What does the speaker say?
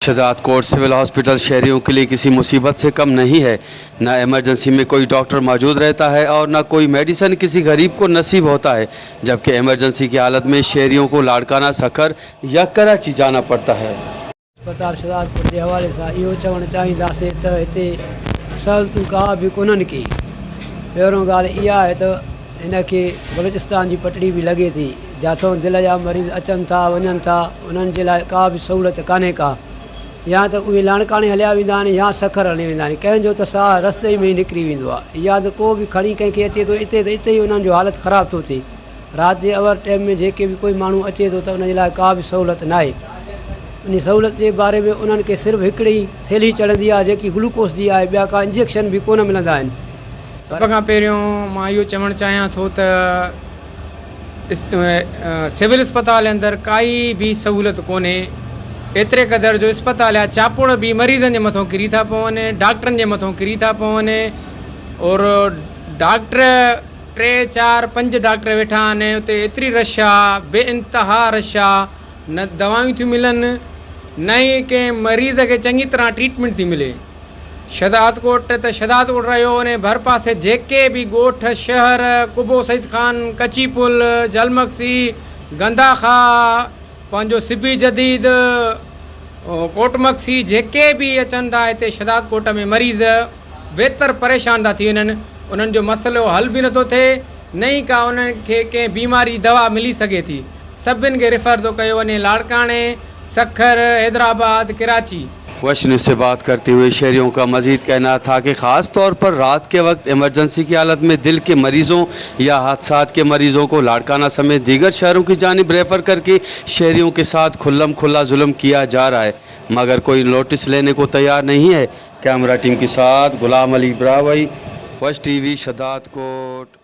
शहजाद कोट civil hospital शहरियों के लिए किसी मुसीबत से कम नहीं है। ना इमरजेंसी में कोई डॉक्टर मौजूद रहता है और ना कोई मेडिसिन किसी गरीब को नसीब होता है, जबकि इमरजेंसी की हालत में शहरियों को लाड़काना, सखर या कराची जाना पड़ता है। अस्पताल शहजाद कोट के हवाले से इहो चवणु चाहींदासीं त हिते सहूलियतूं का बि कोन्हनि की। पहिरों ॻाल्हि इहा आहे त हिनखे बलूचिस्तान जी पटड़ी बि लॻे थी, जिथां दिलि जा मरीज़ अचनि था वञनि था, उन्हनि जे लाइ का बि सहूलियत कान्हे का। या त उहे लाणकाणे हलिया वेंदा आहिनि या सखर हली वेंदा आहिनि, कंहिंजो त साह रस्ते में ई निकिरी वेंदो आहे, या त को बि खणी कंहिंखे अचे थो हिते त हिते ई उन्हनि जो हालत ख़राबु थो थिए। राति जे अवर टाइम में जेके बि कोई माण्हू अचे थो त उनजे लाइ का बि सहूलियत न आहे। उन सहूलियत जे बारे में उन्हनि खे सिर्फ़ु हिकिड़ी थैली चढ़ंदी आहे जेकी ग्लूकोस जी आहे, ॿिया का इंजेक्शन बि कोन मिलंदा आहिनि। सभ खां पहिरियों मां इहो चवणु चाहियां थो त सिविल अस्पताल जे अंदरि काई बि सहूलियत कोन्हे। एतिरे क़दुरु जो अस्पताल जा चापुड़ बि मरीज़नि जे मथां किरी था पवनि, डॉक्टरनि जे मथां किरी था पवनि, और डॉक्टर 3, 4, 5 डॉक्टर वेठा आहिनि। उते एतिरी रश आहे, बेइंतिहा रश आहे, न दवाऊं थियूं मिलनि, न ई कंहिं मरीज़ खे चङी तरह ट्रीटमेंट थी मिले। शहजाद कोट त शहजाद कोट रहियो, उन भर पासे जेके बि ॻोठ शहर, कुबो सईद खान, कची पुल, जलमक्सी, गंदाखा, पंहिंजो सिबी जदीद, कोटमक्सी, जेके बि अचनि था हिते शहजाद कोट में मरीज़ बेहतर परेशान था थी वञनि। उन्हनि जो मसइलो हल बि नथो थिए, न ई का उन्हनि खे कंहिं बीमारी दवा मिली सघे थी। सभिनि खे रेफर थो कयो वञे लाड़काणे, सखर, हैदराबाद, कराची। वश न्यूज़ से बात करते हुए शहरियों का मजीद कहना था कि ख़ास तौर पर रात के वक्त इमरजेंसी की हालत में दिल के मरीज़ों या हादसात के मरीज़ों को लाड़काना समेत दीगर शहरों की जानिब रेफ़र करके शहरियों के साथ खुल्लम खुल्ला जुल्म किया जा रहा है, मगर कोई नोटिस लेने को तैयार नहीं है। कैमरा टीम के साथ गुलाम अली ब्रावई, वश टीवी, शहजाद कोट।